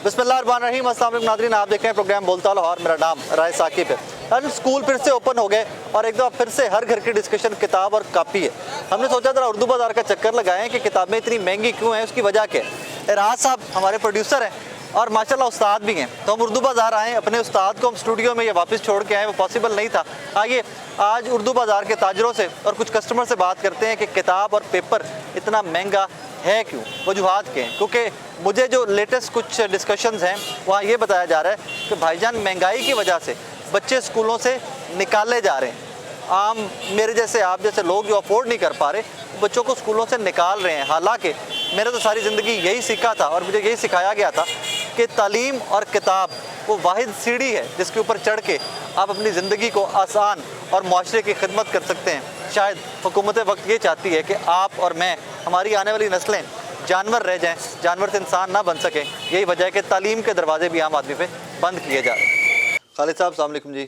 बिस्मिल्लाहिर्रहमानिर्रहीम, अस्सलाम वालेकुम नाज़रीन, आप देख रहे हैं प्रोग्राम बोलता लाहौर। मेरा नाम राय साकिब है। यार स्कूल फिर से ओपन हो गए और एक दफ़ा फिर से हर घर की डिस्कशन किताब और कापी है। हमने सोचा ज़रा उर्दू बाज़ार का चक्कर लगाएं कि किताबें इतनी महंगी क्यों हैं, उसकी वजह क्या है। एराज साहब हमारे प्रोड्यूसर हैं और माशाल्लाह उस्ताद भी हैं, तो हम उर्दू बाज़ार आए, अपने उस्ताद को हम स्टूडियो में ये वापस छोड़ के आए, वो पॉसिबल नहीं था। आइए आज उर्दू बाज़ार के ताजरों से और कुछ कस्टमर से बात करते हैं कि किताब और पेपर इतना महंगा है क्यों, वजूहात के हैं। क्योंकि मुझे जो लेटेस्ट कुछ डिस्कशंस हैं वहाँ ये बताया जा रहा है कि भाईजान महंगाई की वजह से बच्चे स्कूलों से निकाले जा रहे हैं। आम मेरे जैसे आप जैसे लोग जो अफोर्ड नहीं कर पा रहे बच्चों को स्कूलों से निकाल रहे हैं। हालांकि मैंने तो सारी ज़िंदगी यही सीखा था और मुझे यही सिखाया गया था कि तालीम और किताब वो वाहिद सीढ़ी है जिसके ऊपर चढ़ के आप अपनी ज़िंदगी को आसान और मुआशरे की खिदमत कर सकते हैं। शायद हुकूमत वक्त ये चाहती है कि आप और मैं, हमारी आने वाली नस्लें जानवर रह जाएं, जानवर से इंसान ना बन सकें। यही वजह है कि तालीम के दरवाजे भी आम आदमी पे बंद किए जा रहे हैं। खालिद साहब अस्सलाम वालेकुम जी।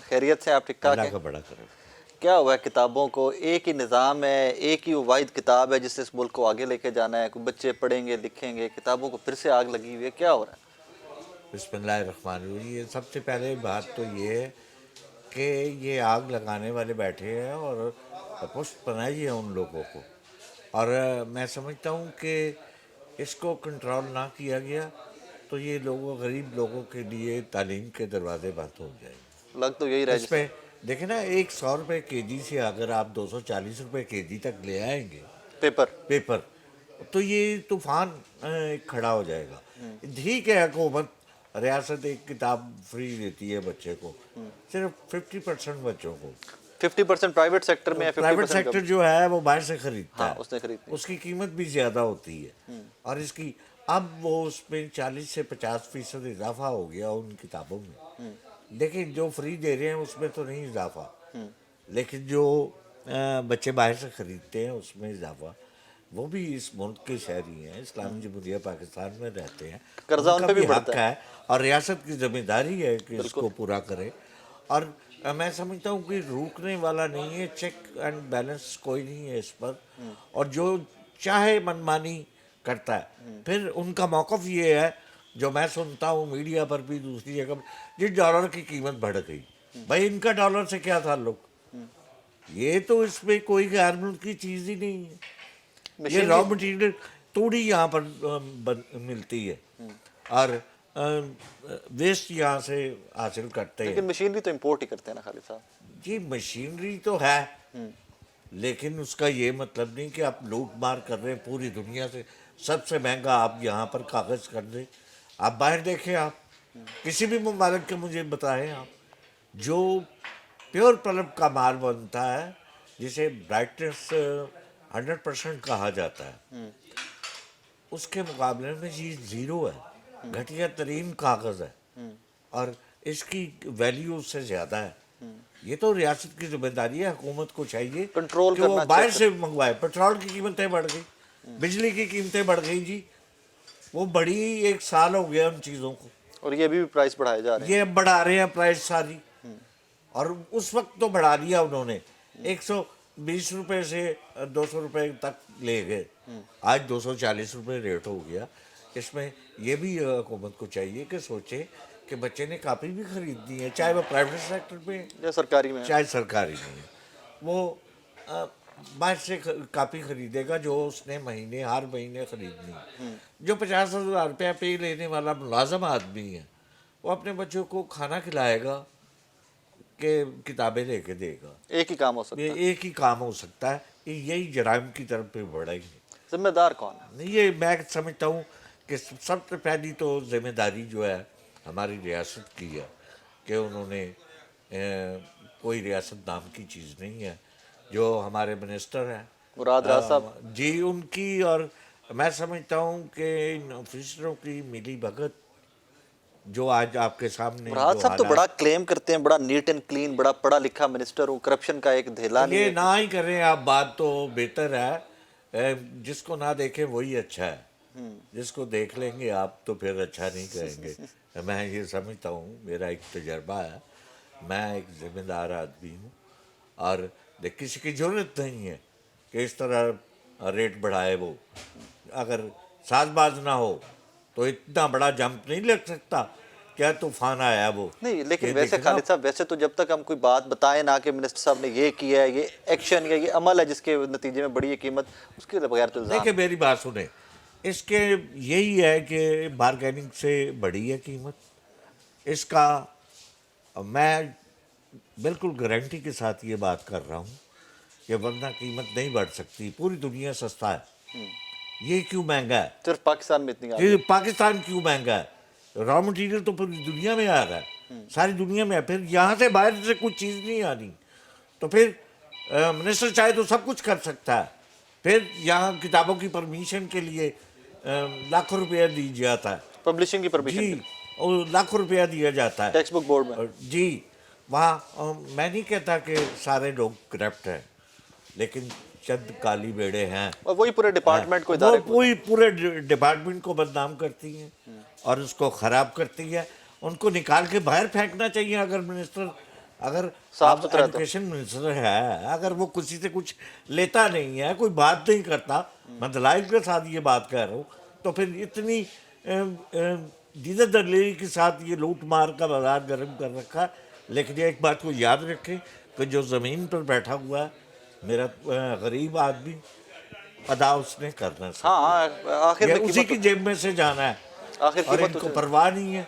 खैरियत से? आप ठीक ठाक हैं? बड़ा करो। क्या हुआ है किताबों को? एक ही निज़ाम है, एक ही वाहिद किताब है जिससे इस मुल्क को आगे लेके जाना है। कोई बच्चे पढ़ेंगे लिखेंगे, किताबों को फिर से आग लगी हुई है, क्या हो रहा है? बिस्मिल्लाहिर्रहमानिर्रहीम। ये सबसे पहले बात तो ये है कि ये आग लगाने वाले बैठे हैं और पुष्ट बनाई है उन लोगों को। और मैं समझता हूँ कि इसको कंट्रोल ना किया गया तो ये लोगों गरीब लोगों के लिए तालीम के दरवाजे बंद हो जाएंगे। लग तो यही रहा है इसमें देखें ना, 100 रुपये केजी से अगर आप 240 रुपये केजी तक ले आएंगे पेपर तो ये तूफान खड़ा हो जाएगा। ठीक है, हुकूमत रियासत एक किताब फ्री देती है बच्चे को, सिर्फ 50% बच्चों को। 50% प्राइवेट सेक्टर में है, प्राइवेट सेक्टर जो है वो बाहर से खरीदता हाँ, है, उसने खरीदती है। उसकी कीमत भी ज़्यादा होती है। और इसकी अब वो उसमें 40 से 50% इजाफा हो गया उन किताबों में। लेकिन जो फ्री दे रहे हैं उसमें तो नहीं इजाफा, लेकिन जो बच्चे बाहर से खरीदते हैं उसमें इजाफा। वो भी इस मुल्क के शहरी हैं, इस्लामी जमहूरिया पाकिस्तान में रहते हैं, कर्जा उन पे भी हक बढ़ता है। है और रियासत की जिम्मेदारी है कि इसको पूरा करे। और मैं समझता हूँ कि रोकने वाला नहीं है, चेक एंड बैलेंस कोई नहीं है इस पर। और जो चाहे मनमानी करता है, फिर उनका मौक़िफ़ ये है जो मैं सुनता हूँ मीडिया पर भी दूसरी जगह पर, जिस डॉलर की कीमत बढ़ गई, भाई इनका डॉलर से क्या ताल्लुक? ये तो इसमें कोई गैर मुल्की चीज़ ही नहीं है। ये रॉ मटेरियल थोड़ी यहाँ पर मिलती है और वेस्ट यहाँ से हासिल करते हैं। लेकिन मशीनरी तो इंपोर्ट ही करते हैं ना खालिद साहब? जी मशीनरी तो है, लेकिन उसका ये मतलब नहीं कि आप लूट मार कर रहे हैं पूरी दुनिया से। सबसे महंगा आप यहाँ पर कागज़ कर दें। आप बाहर देखें, आप किसी भी ममालिक के मुझे बताएं आप, जो प्योर पल्प का माल बनता है जिसे ब्राइटनेस 100% कहा जाता है, उसके मुकाबले में ये ज़ीरो है, घटिया तरीन कागज़ है और इसकी वैल्यू उससे ज़्यादा है। ये तो रियासत की जिम्मेदारी है, हुकूमत को चाहिए कंट्रोल कि वो करना बाहर से मंगवाए। पेट्रोल की कीमतें बढ़ गई, बिजली की कीमतें बढ़ गई जी, वो बढ़ी 1 साल हो गया उन चीज़ों को, और ये भी प्राइस बढ़ाए जा रहे हैं। ये अब बढ़ा रहे हैं प्राइस सारी। और उस वक्त तो बढ़ा दिया उन्होंने, 120 रुपये से 200 रुपये तक ले गए, आज 240 रुपये रेट हो गया। इसमें यह भी हुकूमत को चाहिए कि सोचे कि बच्चे ने कापी भी खरीदनी है, चाहे वो प्राइवेट सेक्टर में या सरकारी में, चाहे सरकारी में है। वो बाहर से कापी खरीदेगा जो उसने हर महीने खरीदनी है। जो 50,000 रुपया पे लेने वाला मुलाजम आदमी है, वो अपने बच्चों को खाना खिलाएगा कि किताबें लेके देगा? एक ही काम हो सकता है। एक ही काम हो सकता है, यही जराइम की तरफ पे बढ़ेंगे। जिम्मेदार कौन है? नहीं, ये मैं समझता हूँ कि सबसे पहली तो जिम्मेदारी जो है हमारी रियासत की है कि उन्होंने कोई रियासत नाम की चीज़ नहीं है। जो हमारे मिनिस्टर हैं मुराद राज साहब जी, उनकी, और मैं समझता हूँ कि इन ऑफिसरों की मिली भगत जो आज आपके सामने मुराद साहब तो बड़ा क्लेम करते हैं, बड़ा नीट एंड क्लीन, बड़ा पढ़ा लिखा मिनिस्टर हूँ, करप्शन का एक धेला नहीं ये है। ना ही करें आप बात तो बेहतर है। जिसको ना देखें वही अच्छा है, जिसको देख लेंगे आप तो फिर अच्छा नहीं कहेंगे। मैं ये समझता हूँ, मेरा एक तजर्बा है, मैं एक ज़िम्मेदार आदमी हूँ और किसी की ज़रूरत नहीं है कि इस तरह रेट बढ़ाए। वो अगर साजबाज ना हो तो इतना बड़ा जंप नहीं लग सकता, क्या तूफान आया वो। नहीं, लेकिन ये वैसे देखना। खालिद साहब, वैसे तो जब तक हम कोई बात बताएं ना कि मिनिस्टर साहब ने ये किया है, ये एक्शन या ये अमल है जिसके नतीजे में बड़ी है कीमत, उसके बगैर तो इल्जाम। देखिए मेरी बात सुने, इसके यही है कि बारगेनिंग से बड़ी है कीमत इसका। मैं बिल्कुल गारंटी के साथ ये बात कर रहा हूँ कि वरना कीमत नहीं बढ़ सकती। पूरी दुनिया सस्ता है, ये क्यों महंगा है? सिर्फ पाकिस्तान में इतनी आ ये पाकिस्तान क्यों महंगा है? रॉ मटेरियल तो पूरी दुनिया में आ रहा है, सारी दुनिया में है। फिर यहाँ से बाहर से कुछ चीज़ नहीं आ रही, तो फिर मिनिस्टर चाहे तो सब कुछ कर सकता है। फिर यहाँ किताबों की परमिशन के लिए लाखों रुपया दिया जाता है। पब्लिशिंग की परमिशन जी, और लाखों रुपया दिया जाता है टेक्स्ट बुक बोर्ड में। जी। वहाँ मैं नहीं कहता कि सारे लोग करप्ट हैं, लेकिन चंद काली बेड़े हैं, और वही पूरे डिपार्टमेंट को, वो इदारे को। पूरे डिपार्टमेंट को बदनाम करती हैं और उसको ख़राब करती है। उनको निकाल के बाहर फेंकना चाहिए। अगर मिनिस्टर, अगर साफ सुथरा तो। एजुकेशन मिनिस्टर है, अगर वो किसी से कुछ लेता नहीं है, कोई बात नहीं करता, मैं दलाइल के साथ ये बात कह रहा हूँ, तो फिर इतनी दीदा दलेरी के साथ ये लूट मार का बाजार गर्म कर रखा है। लेकिन ये एक बात को याद रखें कि जो ज़मीन पर बैठा हुआ है मेरा गरीब आदमी, अदा उसने करना है। हाँ, आखिर ये में उसी की जेब में से जाना है, आखिर और कीमत इनको परवाह नहीं है।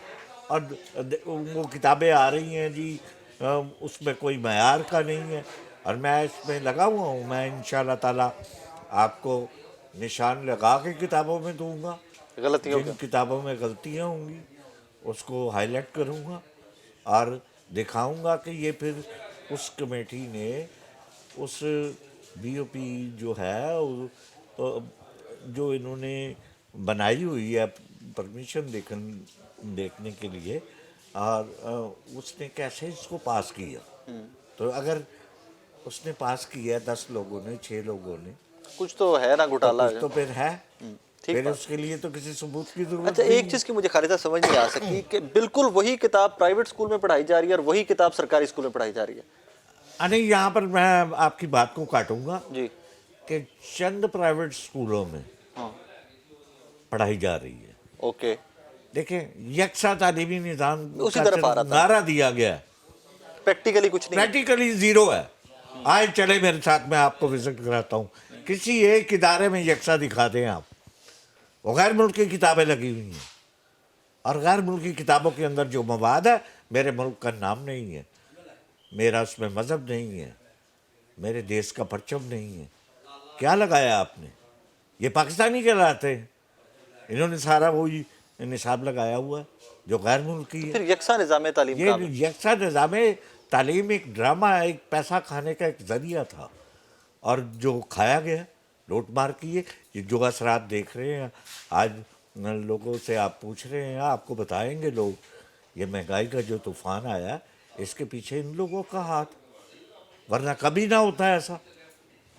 और वो किताबें आ रही हैं जी, उसमें कोई मयार का नहीं है, और मैं इसमें लगा हुआ हूँ। मैं इंशाल्लाह ताला आपको निशान लगा के किताबों में दूंगा। गलतियों जिन का। किताबों में गलतियाँ होंगी उसको हाईलाइट करूँगा और दिखाऊंगा कि ये फिर उस कमेटी ने उस बीओपी जो है जो इन्होंने बनाई हुई है परमिशन देखने के लिए, और उसने कैसे इसको पास किया। तो अगर उसने पास किया 10 लोगों ने, 6 लोगों ने, कुछ तो है ना तो घोटाला। कुछ तो फिर है। ठीक फिर बात। उसके लिए तो किसी सबूत की जरूरत अच्छा, नहीं एक चीज की मुझे खालिद साहब समझ नहीं आ सकती कि बिल्कुल वही किताब प्राइवेट स्कूल में पढ़ाई जा रही है और वही किताब सरकारी स्कूल में पढ़ाई जा रही है। नहीं, यहाँ पर मैं आपकी बात को काटूंगा जी। कि चंद प्राइवेट स्कूलों में हाँ। पढ़ाई जा रही है। ओके। देखिए, यकसा तालीमी निज़ाम उसी का तरफ आ रहा था। नारा दिया गया है, प्रैक्टिकली कुछ नहीं है। प्रैक्टिकली जीरो है। आए चले मेरे साथ, मैं आपको विजिट कराता हूँ। किसी एक इदारे में यकसा दिखा दें आप, वो गैर मुल्की किताबें लगी हुई हैं, और गैर मुल्की किताबों के अंदर जो मवाद है, मेरे मुल्क का नाम नहीं है, मेरा उसमें मज़हब नहीं है, मेरे देश का परचम नहीं है। क्या लगाया आपने? ये पाकिस्तानी कहलाते हैं। इन्होंने सारा वही निसाब लगाया हुआ है जो गैर मुल्की है। फिर यकसा निज़ाम तालीम ये कहाँ है? यकसा निज़ाम तालीम एक ड्रामा है, एक पैसा खाने का एक ज़रिया था, और जो खाया गया, लूट मार की है। ये जो असरात देख रहे हैं आज, लोगों से आप पूछ रहे हैं, आपको बताएंगे लोग, ये महंगाई का जो तूफ़ान आया, इसके पीछे इन लोगों का हाथ। वरना कभी ना होता है ऐसा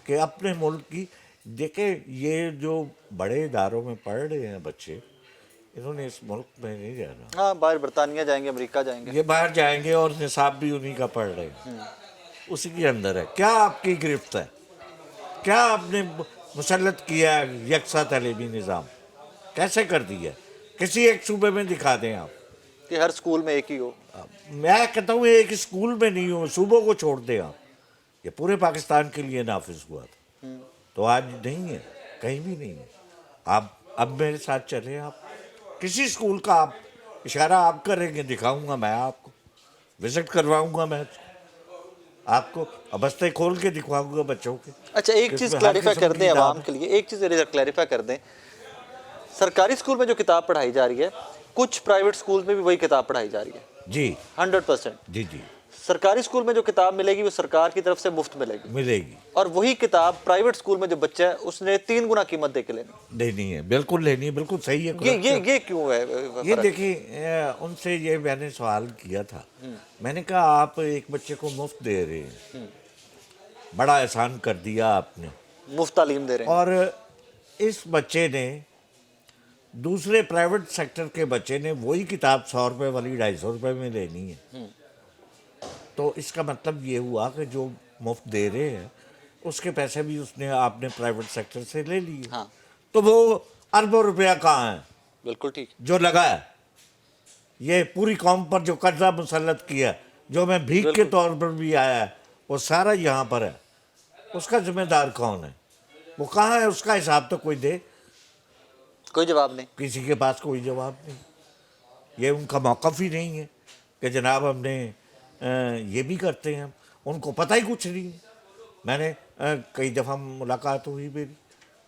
कि अपने मुल्क की। देखें, ये जो बड़े इदारों में पढ़ रहे हैं बच्चे, इन्होंने इस मुल्क में नहीं रहना। हाँ, बाहर बरतानिया जाएंगे, अमेरिका जाएंगे। ये बाहर जाएंगे और निसाब भी उन्हीं का पढ़ रहे हैं, उसी के अंदर है। क्या आपकी गिरफ्त है? क्या आपने मुसल्लत किया है यकसा तालीमी निज़ाम? कैसे कर दिया? किसी एक सूबे में दिखा दें आप कि हर स्कूल में एक ही हो। मैं कहता हूँ एक स्कूल में नहीं हो, सूबों को छोड़ दें आप। ये पूरे पाकिस्तान के लिए नाफिज हुआ था, तो आज नहीं है, कहीं भी नहीं है। आप अब मेरे साथ चलें, आप किसी स्कूल का आप इशारा आप करेंगे, दिखाऊंगा मैं आपको, विजिट करवाऊंगा मैं आपको, बस्ते खोल के दिखवाऊंगा बच्चों के। अच्छा, एक चीज़ इसमें हर क्लैरिफाई किस्म कर की दें किताब आवाम है। के लिए, एक चीज़ क्लैरिफाई कर दें। सरकारी स्कूल में जो किताब पढ़ाई जा रही है, कुछ प्राइवेट स्कूल में भी वही किताब पढ़ाई जा रही है। जी 100%। जी जी, सरकारी स्कूल में जो किताब मिलेगी वो सरकार की तरफ से मुफ्त मिलेगी, मिलेगी। और वही किताब प्राइवेट स्कूल में जो बच्चा है उसने 3 गुना कीमत दे के लेनी। लेनी है, बिल्कुल लेनी है, बिल्कुल सही है। ये क्यों है ये फर्क? देखिए, उनसे ये मैंने सवाल किया था, मैंने कहा आप एक बच्चे को मुफ्त दे रहे हैं, बड़ा एहसान कर दिया आपने, मुफ्त तालीम दे रहे हैं। और इस बच्चे ने, दूसरे प्राइवेट सेक्टर के बच्चे ने वही किताब 100 रुपये वाली 250 रुपये में लेनी है। तो इसका मतलब ये हुआ कि जो मुफ्त दे रहे हैं उसके पैसे भी उसने आपने प्राइवेट सेक्टर से ले लिए। हाँ। तो वो अरबों रुपया कहाँ है? बिल्कुल ठीक। जो लगा है, ये पूरी कौम पर जो कर्जा मुसल्लत किया, जो मैं भीख के तौर पर भी आया है, वो सारा यहाँ पर है। उसका जिम्मेदार कौन है? वो कहाँ है? उसका हिसाब तो कोई दे। कोई जवाब नहीं। किसी के पास कोई जवाब नहीं। ये उनका मौक़िफ़ ही नहीं है कि जनाब हमने ये भी करते हैं। उनको पता ही कुछ नहीं है। मैंने कई दफ़ा मुलाकात हुई मेरी,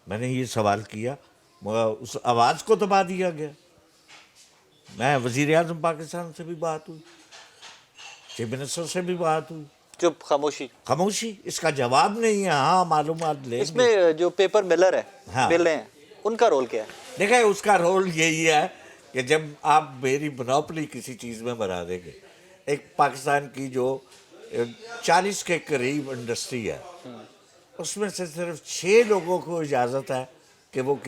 मैंने ये सवाल किया, उस आवाज़ को दबा दिया गया। मैं वज़ीर आज़म पाकिस्तान से भी बात हुई, चीफ मिनिस्टर से भी बात हुई, चुप, खामोशी। खामोशी। इसका जवाब नहीं है। हाँ, मालूमात लेंगे। इसमें जो पेपर मिलर है, हाँ। मिल रहे हैं, उनका रोल क्या है? देखिए, उसका रोल यही है कि जब आप मेरी मोनोपोली किसी चीज़ में बना देंगे, एक पाकिस्तान की जो 40 के करीब इंडस्ट्री है, उसमें से सिर्फ 6 लोगों को इजाज़त है कि वो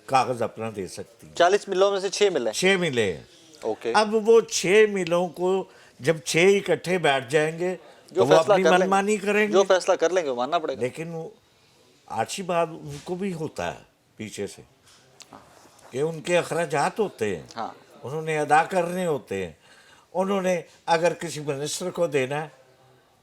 कागज़ अपना दे सकती है। 40 मिलों में से 6 मिल रहे 6 मिले हैं। ओके। अब वो 6 मिलों को जब 6 इकट्ठे बैठ जाएंगे तो वो अपनी मनमानी करेंगे। जो फैसला कर लेंगे वो मानना पड़ेगा। लेकिन वो आशीर्वाद उनको भी होता है पीछे से कि उनके अखराजात होते हैं। हाँ। उन्होंने अदा करने होते हैं। उन्होंने अगर किसी मिनिस्टर को देना है,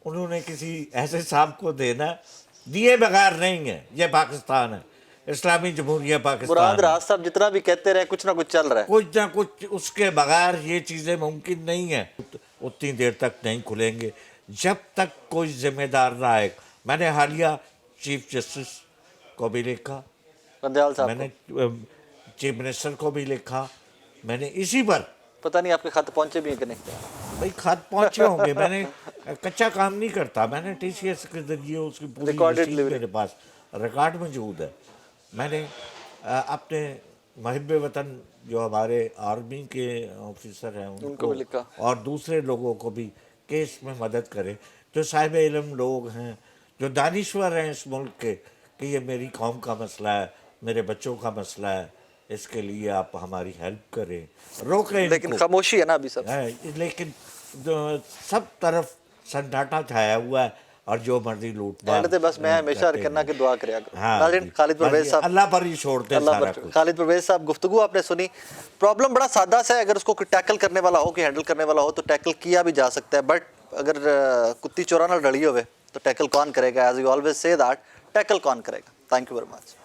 उन्होंने किसी ऐसे साहब को देना है, दिए बगैर नहीं है। ये पाकिस्तान है, इस्लामी जमहूरिया पाकिस्तान। मुराद राज साहब जितना भी कहते रहे, कुछ ना कुछ चल रहा है। कुछ ना कुछ उसके बगैर ये चीज़ें मुमकिन नहीं है। उतनी देर तक नहीं खुलेंगे जब तक कोई जिम्मेदार ना आए। मैंने हालिया चीफ जस्टिस को भी लिखा, बंदयाल साहब मैंने चीफ मिनिस्टर को भी लिखा। मैंने इसी पर, पता नहीं आपके खत पहुंचे भी हैं कि नहीं। भाई खत पहुंचे होंगे। मैंने कच्चा काम नहीं करता। मैंने TCS के जरिए उसकी पूरी Recorded रसीद delivery। मेरे पास रिकॉर्ड मौजूद है। मैंने अपने महब वतन जो हमारे आर्मी के ऑफिसर हैं उनको भी लिखा। और दूसरे लोगों को भी केस में मदद करें, जो साहिब इल्म लोग हैं, जो दानिश्वर हैं इस मुल्क के, कि ये मेरी कौम का मसला है, मेरे बच्चों का मसला है, इसके लिए आप हमारी हेल्प करें, रोकें। लेकिन खामोशी है ना अभी सब। लेकिन सब तरफ सन्नाटा छाया हुआ है और जो मर्जी लूटमार। बस मैं हमेशा करना की दुआ करें। हाँ, नाज़रीन, खालिद परवेज साहब, अल्लाह पर ही छोड़ते हैं सारा कुछ। खालिद परवेज साहब, गुफ्तगू आपने सुनी। प्रॉब्लम बड़ा सादा सा है, अगर उसको टैकल करने वाला हो, कि हैंडल करने वाला हो, तो टैकल किया भी जा सकता है। बट अगर कुत्ती चोरा ना डली हुए तो टैकल कौन करेगा? As you always say that, tackle कौन करेगा? Thank you very much.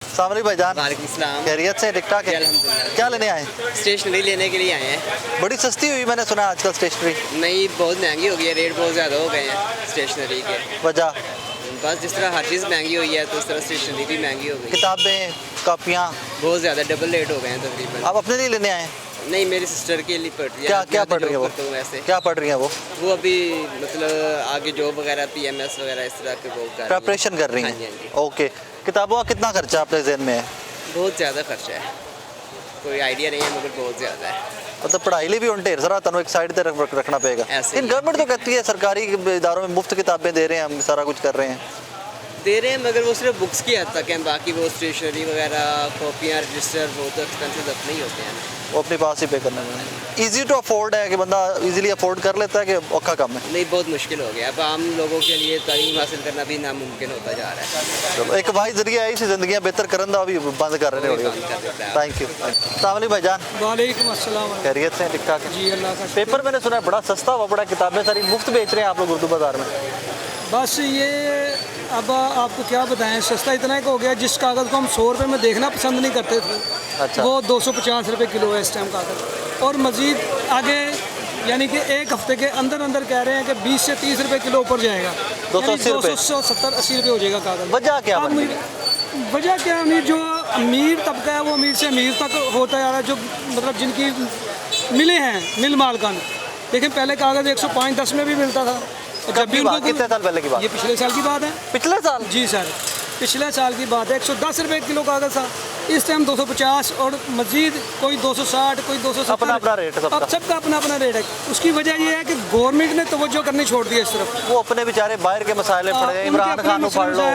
अस्सलाम वालेकुम भाईजान। वालेकुम सलाम। खैरियत से? ठीक ठाक है। अल्हम्दुलिल्लाह। क्या लेने आए? स्टेशनरी लेने के लिए आए हैं। बड़ी सस्ती हुई मैंने सुना आजकल स्टेशनरी। नहीं, बहुत महंगी हो गई है, रेट बहुत ज़्यादा हो गए हैं स्टेशनरी के। वजह? बस जिस तरह हर चीज़ महंगी हुई है तो उस तरह स्टेशनरी भी महंगी हो गई। किताबें, कापियाँ बहुत ज़्यादा डबल रेट हो गए हैं तकरीबन। आप अपने लिए लेने आए? नहीं, मेरी सिस्टर के लिए पढ़ रही है। क्या पढ़ रही है वो? वैसे क्या पढ़ रही है वो? वो अभी मतलब आगे जॉब वगैरह, PMS वगैरह इस तरह के वो कर रही हैं। प्रिपरेशन कर रही हाँ हैं? जी, हाँ जी। ओके। किताबों का कितना खर्चा आपके ज़हन में है? बहुत ज़्यादा खर्चा है, कोई आइडिया नहीं है मगर बहुत ज़्यादा है। मतलब पढ़ाई लिए भी उन ढेर सारा तनु एक साइड पे रखना पड़ेगा। ऐसे ही। लेकिन गवर्नमेंट तो कहती है सरकारी इदारों में मुफ्त किताबें दे रहे हैं, हम सारा कुछ कर रहे हैं। दे रहे हैं मगर वो सिर्फ बुक्स की हद तक हैं, बाकी वो स्टेशनरी वगैरह, कॉपियाँ, रजिस्टर, वो तो एक्सपेंसिव अपने ही होते हैं। वो अपने पास ही पे करना है। ईजी टू अफोर्ड है कि बंदा इजीली अफोर्ड कर लेता है, कि औखा काम है? नहीं, बहुत मुश्किल हो गया। अब आम लोगों के लिए तालीम हासिल करना भी नामुमकिन होता जा रहा है। चलो, एक वाही जरिया है, इसी जिंदगी बेहतर करन दा भी बंद कर रहे हैं। Thank you. अस्सलाम वालेकुम भाईजान। वालेकुम अस्सलाम। खैरियत से? ठीक ठाक है जी, अल्लाह का शुक्र। पेपर मैंने सुना है बड़ा सस्ता हुआ पड़ा, किताबें सारी मुफ्त बेच रहे हैं आप लोग उर्दू बाजार में। बस ये अब आपको क्या बताएं, सस्ता इतना ही हो गया, जिस कागज़ को हम 100 रुपये में देखना पसंद नहीं करते थे, अच्छा। वो 250 रुपये किलो है इस टाइम कागज़। और मज़ीद आगे यानी कि एक हफ्ते के अंदर अंदर कह रहे हैं कि 20 से 30 रुपये किलो ऊपर जाएगा। 280 रुपये? 270-80 रुपये हो जाएगा कागज़। वजह क्या बन गई? वजह क्या, अमीर जो अमीर तबका है वो अमीर से अमीर तक होता जा रहा है, जो मतलब जिनकी मिले हैं, मिल मालकान। लेकिन पहले कागज़ 105-10 में भी मिलता था। कब की बात? कितने साल पहले की बात? ये पिछले साल की बात है। पिछले साल? जी सर, पिछले साल की बात है। 110 रुपये किलो कागज़ था, इस टाइम 250 और मजीद कोई 260, कोई 270। अपना रेट है सबका। अब सबका अपना अपना रेट है। उसकी वजह ये है कि गवर्नमेंट ने तवज्जो करनी छोड़ दी है इस तरफ। वो अपने बेचारे बाहर के मसाइले पड़ गए, इमरान खान को पढ़ लो,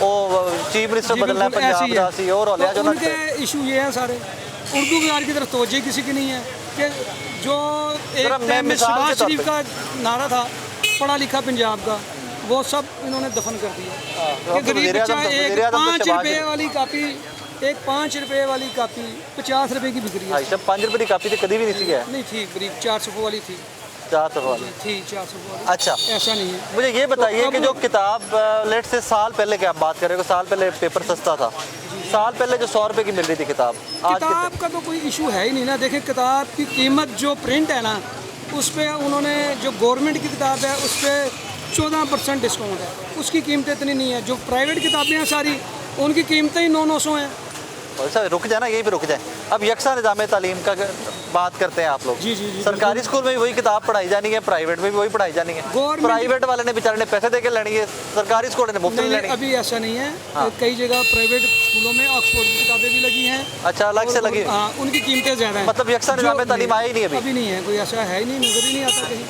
वो चीफ मिनिस्टर बदलना है पंजाब का, और औलिया जो उनके इशू ये हैं सारे। उर्दू बाजार की तरफ तवज्जो किसी की नहीं है। कि जो जरा एक मैं टाइम में मिसाल के शहबाज तौर शरीफ पे- का नारा था, पढ़ा लिखा पंजाब का, वो सब इन्होंने दफन कर दिया। तो कि अब तो गरीब वज़ीर-ए-आज़म बच्चा तो- एक वज़ीर-ए-आज़म तो 5 शहबाज रुपए शरीफ। वाली कापी, एक 5 रुपए वाली कापी 50 रुपए की बिक रही है। हाँ जब 5 रुपये की कापी तो कभी भी नहीं सी है नहीं थी, गरीब 4 सफ़ों वाली थी, 4 सौ वाली। थी 4 सफ़ों वाली। अच्छा ऐसा नहीं है। मुझे ये बताइए तो कि अब- जो किताब लेट से साल पहले की आप बात कर रहे हो, साल पहले पेपर सस्ता था, साल पहले जो 100 रुपए की मिल रही थी किताब, आज किताब का तो कोई इशू है ही नहीं ना। देखें किताब की कीमत जो प्रिंट है ना, उस पर उन्होंने जो गवर्नमेंट की किताब है उस पर 14% डिस्काउंट है, उसकी कीमतें इतनी नहीं है। जो प्राइवेट किताबें हैं सारी, उनकी कीमतें ही 900 हैं। ऐसा रुक जाए ना, यहीं पे रुक जाए। अब यकसा निज़ाम तालीम का बात करते हैं आप लोग। जी, जी, जी, सरकारी स्कूल में भी वही किताब पढ़ाई जानी है, प्राइवेट में भी वही पढ़ाई जानी है। गवर्नमेंट- प्राइवेट वाले ने बेचारे ने पैसे दे के लेनी है, सरकारी स्कूल ने मुफ्त में नहीं, लेनी है। अभी ऐसा नहीं है। हाँ। कई जगह प्राइवेट स्कूलों में ऑक्सफोर्ड की किताबें भी लगी हैं। अच्छा, अलग से लगी। हाँ, उनकी कीमतें ज़्यादा हैं। मतलब यकसा जो- निज़ाम तालीम आया ही नहीं अभी। अभी नहीं है, कोई ऐसा है ही नहीं, नजर ही नहीं आता कहीं।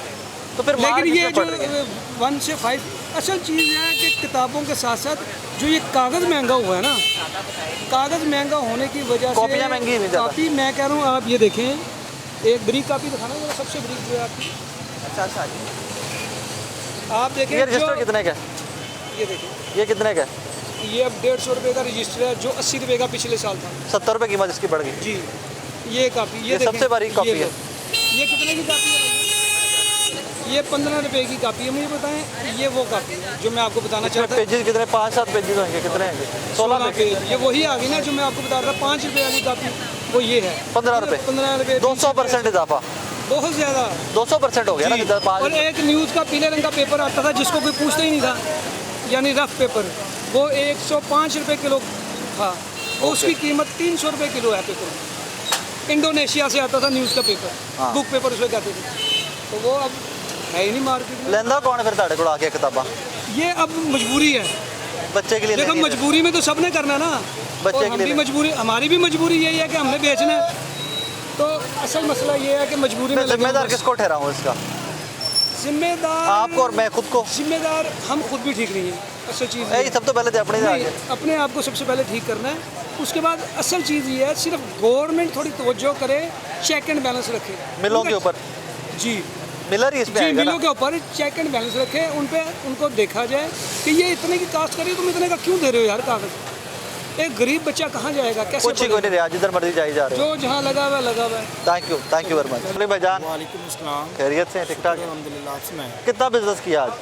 तो फिर मार लेकिन ये किसमें जो पड़ रही है? 1 से 5 असल चीज़ है कि किताबों के साथ साथ जो ये कागज़ महंगा हुआ है ना, कागज़ महंगा होने की वजह से कॉपियाँ महंगी हुई ज़्यादा। कापी, मैं कह रहा हूँ आप ये देखें, एक ब्रीक कापी दिखाना जरा, सबसे ब्रीक जो है आपकी, अच्छा अच्छा, आप देखें ये रजिस्टर जो- कितने का है? ये देखें, ये कितने का है? ये अब 150 रुपये का रजिस्टर है, जो 80 रुपये का पिछले साल था। 70 रुपए कीमत इसकी बढ़ गई। जी, ये कापी, ये देखें, सबसे बारीक कॉपी ये है। लो। ये कितने की कापी है? ये 15 रुपये की कापी है। मुझे बताएं, ये वो कापी है जो मैं आपको बताना इसमें चाहता था। पेजेस कितने? 5-7 पेजेस होंगे, कितने होंगे? 16 पेज। पेज। ये वही आ गई ना जो मैं आपको बता रहा था, 5 रुपये वाली कापी, वो ये है। 15 रुपए। 15 रुपये, 200% इजाफा, बहुत ज़्यादा। 200% हो गया ना जी। जितना और 5। एक न्यूज़ का पीले रंग का पेपर आता था जिसको कोई पूछता ही नहीं था, यानी रफ पेपर, वो 105 रुपये किलो था। उसकी कीमत 300 रुपये किलो है पेपर। इंडोनेशिया से आता था न्यूज़ का पेपर, हाँ। बुक पेपर उसको कहते थे। तो वो अब है ही नहीं मार्केट में। लेंदा कौन है फिर ताड़े को आके किताबा? ये अब मजबूरी है। बच्चे के लिए देखो, लेनी है। मजबूरी में तो सबने करना ना। बच्चे और के हम लिए भी नहीं। मजबूरी, हमारी भी मजबूरी यही है कि हमने बेचना है। तो असल मसला ये है कि मजबूरी में मैं लगे जिम्मेदार बस। किसको ठहराऊं इसका? जिम्मेदार आपको और मैं खुद को? जिम्मेदार हम खुद भी ठीक नहीं है। असल चीज़ ये यही है। सब तो पहले थे अपने नहीं, आगे। अपने आप को सबसे पहले ठीक करना है। उसके बाद असल चीज़ ये है, सिर्फ गवर्नमेंट थोड़ी तवज्जो करे, चेक एंड बैलेंस रखे मिलों के ऊपर, जी मिलर ही इसमें जी, आएगा ना। मिलों के ऊपर चेक एंड बैलेंस रखे, उन पे उनको देखा जाए कि ये इतने की कास्ट करिए, तुम इतने का क्यों दे रहे हो यार कागज़? एक गरीब बच्चा कहाँ जाएगा, कैसे कुछ ही कोई नहीं पढ़ेगा? रहा, जिधर मर्जी जाई जा रहे हो। जो जहाँ लगा हुआ है, लगा हुआ है। Thank you very much. Ali भाईजान, वालेकुम अस्सलाम। खैरियत से? ठीक ठाक। अल्हम्दुलिल्लाह। आप सुनाएं। कितना बिजनेस किया आज?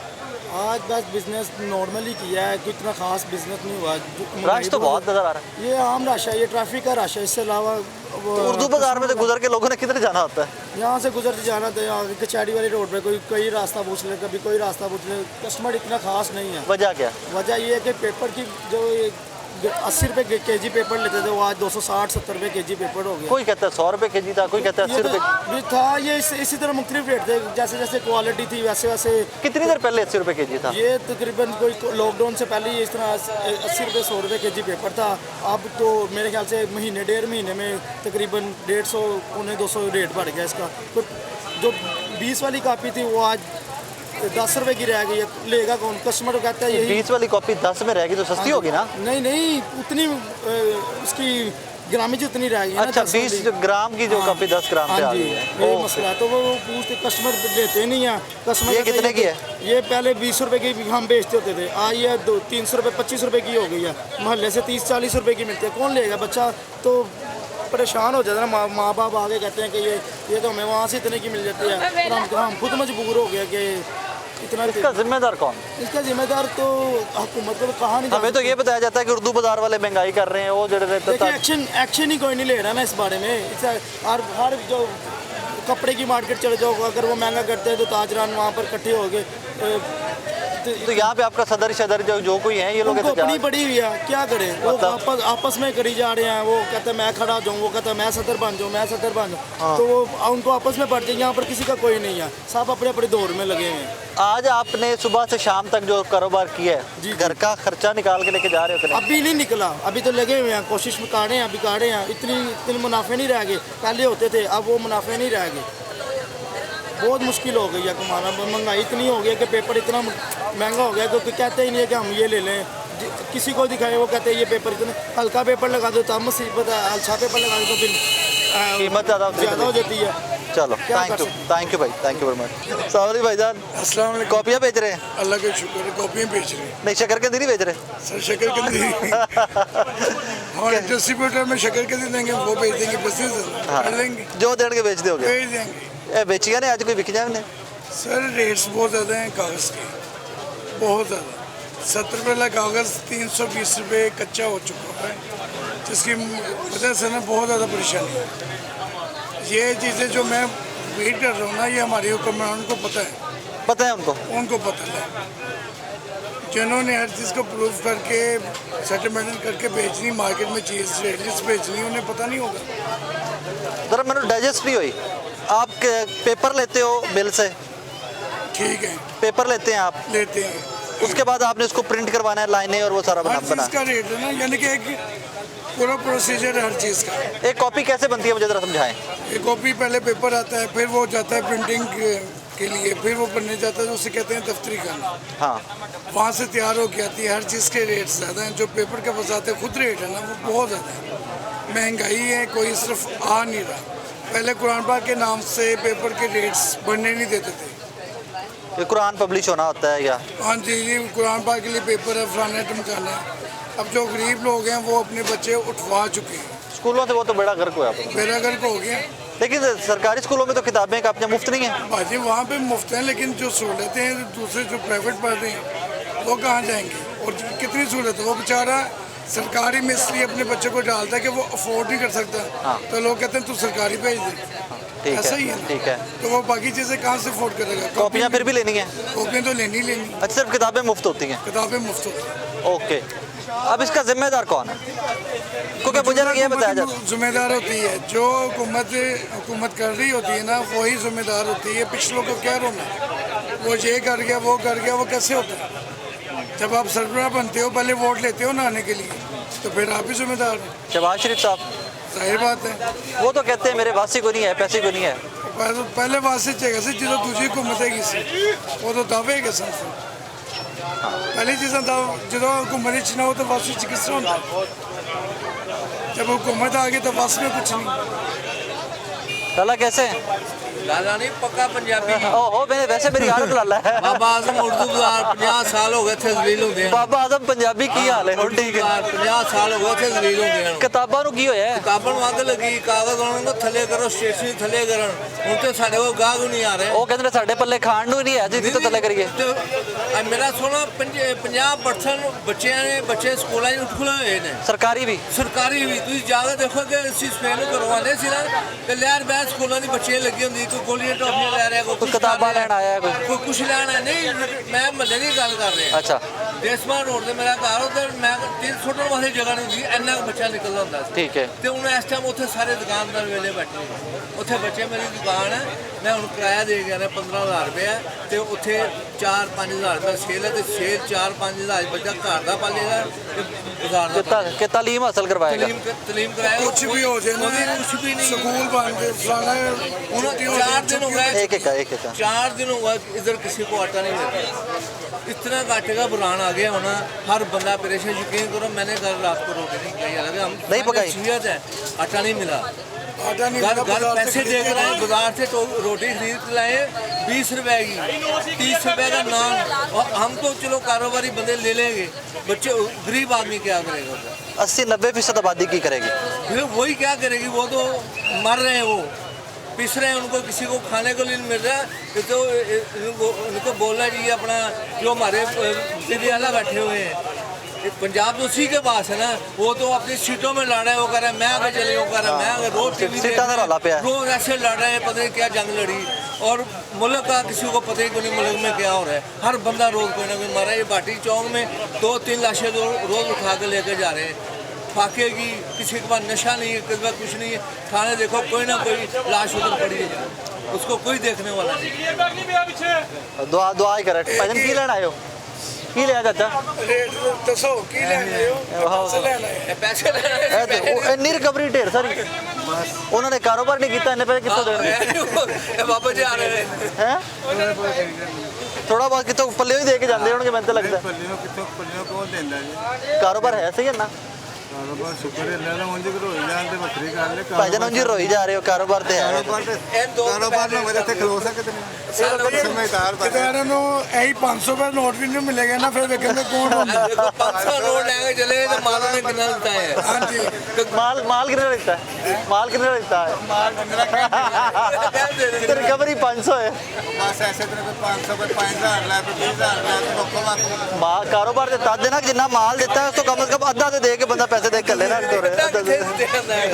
आज बस बिजनेस नॉर्मली किया है, कोई इतना खास बिजनेस नहीं हुआ। रश तो बहुत नजर आ रहा है। ये आम रश है, ये ट्रैफिक का रश है। इससे अलावा तो उर्दू बाजार में से गुजर के लोगों ने किधर जाना होता है? यहाँ से गुजर के जाना था, यहाँ कचहरी वाली रोड पे कोई रास्ता पूछ ले, कभी कोई रास्ता पूछ ले। कस्टमर इतना खास नहीं है। वजह क्या? वजह ये है कि पेपर की जो 80 रुपये केजी पेपर लेते थे, वो आज 260-70 रुपये केजी पेपर हो गया। कोई कहता है 100 रुपए केजी था, कोई कहता है 80 रुपए। ये था, ये इसी तरह मुख्तलिफ रेट थे, जैसे जैसे क्वालिटी थी वैसे वैसे। कितनी देर पहले 80 रुपए केजी था? ये तकरीबन कोई लॉकडाउन से पहले ये इस तरह 80 रुपये 100 रुपये केजी पेपर था। अब तो मेरे ख्याल से महीने 1.5 महीने में तकरीबन 150-200 रेट बढ़ गया इसका। तो जो 20 वाली कापी थी वो आज 10 रुपये की रह गई है। लेगा कौन? कस्टमर कहता है यही। 20 वाली कॉपी 10 में रहेगी तो सस्ती होगी ना? नहीं, उतनी उसकी ग्रामेज उतनी रह गई है ना, अच्छा, 10 20 वाली। ग्राम की जो हाँ। कॉपी 10 ग्राम पे आ हाँ जी, गई है। यही ओके। मसला है। तो वो पूछते, कस्टमर देते नहीं है। कस्टमर ये कहते कितने की है? ये पहले 20 रुपए की भी हम बेचते होते थे, आज ये 300 रुपये 25 रुपये की हो गई है। मोहल्ले से 30-40 रुपये की मिलती है। कौन लेगा? बच्चा तो परेशान हो जाता है ना। माँ बाप आगे कहते हैं कि ये तो हमें वहाँ से इतने की मिल जाती है, और हम खुद मजबूर हो गए कि इतना। इसका जिम्मेदार कौन? इसका जिम्मेदार तो हुकूमत को कहा नहीं। हमें तो ये बताया जाता है कि उर्दू बाजार वाले महंगाई कर रहे हैं, वो जो देखिए, एक्शन ही कोई नहीं ले रहा ना इस बारे में। हर जो कपड़े की मार्केट चले जाओ, अगर वो महंगा करते हैं तो ताजरान वहाँ पर इकट्ठे हो गए। तो यहाँ पे आपका सदर शदर जो कोई है, ये लोग उनको अपनी एहतजाज। पड़ी हुई है, क्या करें? वो आपस में करी जा रहे हैं। वो कहते हैं मैं खड़ा जाऊँ, वो कहता है मैं सदर बन जाऊँ, मैं सदर बन जाऊँ। तो वो उनको आपस में पड़ते हैं। यहाँ पर किसी का कोई नहीं है, सब अपने अपने दौर में लगे हुए हैं। आज आपने सुबह से शाम तक जो कारोबार किया है, जी। घर का खर्चा निकाल के लेके जा रहे हो कि नहीं? अभी नहीं निकला, अभी तो लगे हुए हैं, कोशिश में काढ़े हैं, अभी काढ़े हैं। इतने मुनाफे नहीं रह गए, पहले होते थे, अब वो मुनाफे नहीं रह गए। बहुत मुश्किल हो गई है कमाना। महंगाई इतनी हो गई है कि पेपर इतना महंगा हो गया कि कहते ही नहीं है कि हम ये ले लें। किसी को दिखाए वो कहते हैं ये पेपर इतना हल्का पेपर लगा दो तो हम मुसीबत है, अच्छा पेपर लगा दो तो फिर कीमत ज़्यादा ज़्यादा हो जाती है। चलो क्या थैंक कर यू सकते थैंक यू भाई, थैंक यू वेरी मच। सावरी भाईजान अस्सलाम वालेकुम। कॉपियाँ बेच रहे हैं? अल्लाह का शुक्र है, कॉपियाँ बेच रहे हैं। नहीं शकरकंदी नहीं बेच रहे? सर शक्कर कंदी हमारे डिस्ट्रीब्यूटर में शक्कर कंदी देंगे, वो बेच देंगे, बिजनेस कर लेंगे, जो देड़ के बेच दोगे? बेच देंगे। ए बेचिया ने आज कोई बिक जाए? सर रेट्स बहुत ज़्यादा हैं कागज़ के, बहुत ज़्यादा। 70 रुपये वाला कागज़ 320 रुपये कच्चा हो चुका है, जिसकी वजह से ना बहुत ज़्यादा परेशानी है। ये चीज़ें जो मैं वेट कर रहा हूँ ना, ये हमारी हुक्मरान को पता है, उनको पता है, जिन्होंने हर चीज़ को प्रूफ करके सेटलमेंट करके बेचनी, मार्केट में चीज़ रेटलिस्ट बेचनी, उन्हें पता नहीं होगा। जरा मैंने डाइजेस्ट नहीं हुई। आप पेपर लेते हो मिल से? ठीक है, पेपर लेते हैं आप, लेते हैं। उसके बाद आपने उसको प्रिंट करवाना है, लाइनें और वो सारा हर बना। चीज़ का रेट है ना, यानी कि एक पूरा प्रोसीजर है हर चीज़ का। एक कॉपी कैसे बनती है मुझे जरा समझाएं। एक कॉपी पहले पेपर आता है, फिर वो जाता है प्रिंटिंग के लिए, फिर वो बनने जाता है, उसे कहते हैं दफ्तरी खाना। हाँ, वहाँ से तैयार होकर आती है। हर चीज़ के रेट ज़्यादा हैं, जो पेपर के पास आते हैं खुद रेट है ना, वो बहुत ज़्यादा है। महंगाई है, कोई सिर्फ आ नहीं रहा। पहले कुरान पाक के नाम से पेपर के रेट्स बढ़ने नहीं देते थे। ये कुरान पब्लिश होना होता है या? हाँ जी, ये कुरान पाक के लिए पेपर है, फलाना टमकाना है। अब जो गरीब लोग हैं वो अपने बच्चे उठवा चुके हैं। स्कूलों से वो तो बड़ा गर्क हुआ। मेरा घर को हो गया, लेकिन सरकारी स्कूलों में तो किताबें कापियाँ मुफ्त नहीं है। बाजी वहाँ पे मुफ्त हैं, लेकिन जो सहूलतें हैं दूसरे जो प्राइवेट पढ़ रहे हैं वो कहाँ जाएंगे? और कितनी सहूलत है? वो बेचारा सरकारी में इसलिए अपने बच्चे को डालता है कि वो अफोर्ड नहीं कर सकता। हाँ। तो लोग कहते हैं तू सरकारी भेज दे। ठीक ऐसा है, ही है ना? ठीक है। तो वो बाकी चीज़ें कहाँ से अफोर्ड करेगा? कॉपियाँ फिर भी लेनी है? कॉपियाँ तो लेनी ही लेनी, अच्छा, सिर्फ किताबें मुफ्त होती हैं? किताबें मुफ्त होती हैं। ओके, अब इसका जिम्मेदार कौन है? क्योंकि मुझे ना ये बताया जाता जिम्मेदार होती है जो हुकूमत कर रही होती है ना, वही जिम्मेदार होती है। पिछलों को क्या रोना, वो ये कर गया, वो कर गया, वो कैसे होता है? जब आप सरबराह बनते हो, पहले वोट लेते हो ना आने के लिए, तो फिर आप ही जिम्मेदार हैं। शहबाज शरीफ साहब, जाहिर बात है, वो तो कहते हैं मेरे वासी को नहीं है, पैसे को नहीं है। पहले वास्ते चाहिए सी जो दूजी हुकूमत है सी, वो तो दावे के संग पहली चीज़ जो हुकूमत च ना हो तो वासी च किस तरह होता? जब हुकूमत आ गई तो वास में कुछ नहीं। लाला कैसे हैं? लाला नहीं, पक्का पंजाबी। ओहो, मैंने वैसे मेरी आदत लाला है। बाबा आजम उर्दू बाजार 50 साल हो गए थे जलील होंगे। बाबा आजम पंजाबी की हाल है? हुण ठीक है। 50 साल हो गए थे जलील होंगे। किताबां नूं की होया है? किताबों ਨੂੰ ਅੱਗ ਲੱਗੀ, ਕਾਗਜ਼ ਉਹਨਾਂ ਨੂੰ ਥੱਲੇ ਕਰੋ, ਸਟੇਸ਼ਨਰੀ ਥੱਲੇ ਕਰਨ। ਹੁਣ ਤੇ ਸਾਡੇ ਕੋਲ ਗਾਹਕ ਨਹੀਂ ਆ ਰਹੇ। ਉਹ ਕਹਿੰਦੇ ਨੇ ਸਾਡੇ ਪੱਲੇ ਖਾਣ ਨੂੰ ਹੀ ਨਹੀਂ ਹੈ ਜੀ, ਕਿਤੋਂ ਥੱਲੇ ਕਰੀਏ? ਤੇ ਮੇਰਾ ਸੁਣੋ 50% ਬੱਚੇ ਸਕੂਲਾਂ 'ਚ ਉੱਠ ਖੁੱਲੇ ਹੋਏ ਨੇ, ਸਰਕਾਰੀ ਵੀ? ਸਰਕਾਰੀ ਵੀ। ਤੁਸੀਂ ਜਾ ਕੇ ਦੇਖੋ ਕਿ ਅਸੀਂ ਸਵੇਰ ਨੂੰ ਕਰਵਾਉਂਦੇ ਸੀ ਨਾ, ਤੇ ਲਹਿਰ ਬਹਿ ਸਕੂਲਾਂ ਦੀ ਬੱਚੇ ਲੱਗੀ ਹੁੰਦੀ, ਕੋਈ ਗੋਲੀਆਂ ਟੋਪੀਆਂ ਲੈ ਰਿਹਾ, ਕੋਈ ਕਿਤਾਬਾਂ ਲੈਣ ਆਇਆ ਹੈ ਕੋਈ? ਕੁਛ ਲੈਣਾ ਨਹੀਂ। ਮੈਂ ਮਹੱਲੇ ਦੀ ਗੱਲ ਕਰ ਰਿਹਾ। ਅੱਛਾ, ਦੇਸਮਾਨ ਰੋਡ ਤੇ ਮੇਰਾ ਘਰ, ਉਧਰ ਮੈਂ ਸੁੱਟਣ ਵਾਸਤੇ ਜਗ੍ਹਾ ਨਹੀਂ ਹੁੰਦੀ, ਇੰਨਾ ਕੁ ਬੱਚਾ ਨਿਕਲਦਾ ਹੁੰਦਾ ਸੀ। ਠੀਕ ਹੈ। ਤੇ ਹੁਣ ਇਸ ਟਾਈਮ ਉੱਥੇ ਸਾਰੇ ਦੁਕਾਨਦਾਰ ਵੇਲੇ ਬੈਠੇ ਨੇ। ਉੱਥੇ ਬੱਚੇ, ਮੇਰੀ ਦੁਕਾਨ ਹੈ, ਮੈਂ ਹੁਣ ਕਿਰਾਇਆ ਦੇ ਗਿਆ ਨਾ 15,000 ਰੁਪਏ, ਤੇ ਉੱਥੇ 4-5 ਹਜ਼ਾਰ ਰੁਪਏ ਸੇਲ ਹੈ, ਤੇ ਸੇਲ 4-5 ਹਜ਼ਾਰ ਬੱਚਾ ਘਰ ਦਾ ਪਾਲੇਗਾ ਤੇ ਬਾਜ਼ਾਰ ਦਾ ਪਾਲੇਗਾ। ਕਿ ਤਾਲੀਮ ਹਾਸਲ ਕਰਵਾਏਗਾ? तलीम कराएगा, कुछ भी हो जाए ना, कुछ भी नहीं। स्कूल बंद, फलाना 4 दिन हो गए, एक एक 4 दिन हुआ इधर किसी को आटा नहीं मिलता। इतना घाटे का बुरान आ गया होना, हर बंदा परेशान। यकीन करो, मैंने कल रात को रोटी नहीं खाई, हालांकि हम नहीं पकाई। सीरियस है, आटा नहीं मिला। आटा नहीं घर मिला, घर बाजार से पैसे खरीद दे के कर आए, बाजार से तो रोटी खरीद के लाए 20 रुपए की, 30 रुपए का नान। और हम तो चलो कारोबारी बंदे ले लेंगे, बच्चे गरीब आदमी क्या करेगा? 80-90% आबादी की करेगी? फिर वही क्या करेगी? वो तो मर रहे हैं, वो पिस रहे हैं, उनको किसी को खाने को नहीं मिल रहा। तो इनको बोलना चाहिए अपना, जो हमारे दिल्ली वाला बैठे हुए हैं, पंजाब तो उसी के पास है ना, वो तो अपनी सीटों में लड़ रहे हैं। वो कह रहे हैं मैं आगे चले, वो कह रहे हैं मैं आगे। रोज टीवी सीटा का रौला पे है। रोज ऐसे लड़ रहे हैं, पता नहीं क्या जंग लड़ी। और मुल्क का किसी को पता ही नहीं मुल्क में क्या हो रहा है। हर बंदा रोज कोई ना कोई मारा है। ये भाटी चौक में 2-3 लाशें रोज उठा कर लेकर जा रहे हैं। फाके की, किसी के पास नशा नहीं है, किसी के पास कुछ नहीं है। थाने देखो, कोई ना कोई लाश उधर पड़ी है, उसको कोई देखने वाला नहीं। दुआ ही करे। भजन की लेना आयो? की लिया चाचा? रेट दसो की लेने हो? पैसे लेने हैं। पैसे लेना ਇੰਨੀ ਰਿਕਵਰੀ ਢੇਰ ਸਾਰੀ? ਉਹਨਾਂ ਨੇ ਕਾਰੋਬਾਰ ਨਹੀਂ ਕੀਤਾ, ਇੰਨੇ ਪੈਸੇ ਕਿੱਥੋਂ ਦੇਣਗੇ? ਬਾਬਾ ਜੀ ਆ ਰਹੇ ਨੇ। ਹੈ ਥੋੜਾ ਬਹੁਤ ਕਿਤੋਂ ਪੱਲੇ ਹੀ ਦੇ ਕੇ ਜਾਂਦੇ ਹੋਣਗੇ, ਮੈਨੂੰ ਤਾਂ ਲੱਗਦਾ। ਪੱਲਿਓ ਕਿੱਥੋਂ ਕੌਣ ਦਿੰਦਾ ਜੀ? ਕਾਰੋਬਾਰ ਹੈ ਸਹੀ ਹੈ ਨਾ? ਕਾਰੋਬਾਰ ਸ਼ੁਕਰ ਹੈ ਅੱਲਾ ਉਂਝ ਰੋਈ ਜਾਣ ਤੇ ਵੱਖਰੀ ਗੱਲ ਹੈ ਭਾਈਜਾਨ ਉਂਝ ਹੀ ਰੋਈ ਜਾ ਰਹੇ ਹੋ, ਕਾਰੋਬਾਰ ਤੇ ਹੈ ਕਾਰੋਬਾਰ ਨੂੰ ਮੇਰੇ ਇੱਥੇ ਖਲੋ ਸਕਦੇ ਨੇ ਸਮਝਦਾਰ ਕਿਤਾਰਾਂ ਨੂੰ ਇਹੀ 500 ਰੁਪਏ ਨੋਟ ਵੀ ਨਹੀਂ ਮਿਲੇਗਾ ਨਾ, ਫਿਰ ਵੇਖਣਗੇ ਕੌਣ ਹੁੰਦਾ। देखो 500 नोट लेके चले तो मालों ने कितना देता है। हाँ जी, माल कितना लगता है, माल कितना लगता है? रिकवरी 500 है। ਬਸ ਐਸੇ ਤਰ੍ਹਾਂ ਕੋਈ 500 ਕੋਈ 5000 ਲੈ ਕੋਈ 20000 ਲੈ ਕੋਈ ਵੱਖੋ ਵੱਖ ਮਾਲ ਕਾਰੋਬਾਰ ਦੇ ਤਦ ਦੇਣਾ ਜਿੰਨਾ ਮਾਲ ਦਿੱਤਾ ਹੈ ਉਸ ਤੋਂ ਕਮ ਸੇ ਕਮ ਅੱਧਾ ਤੇ ਦੇ ਕੇ ਬੰਦਾ ਪੈਸੇ ਦੇ ਕੇ ਲੈਣਾ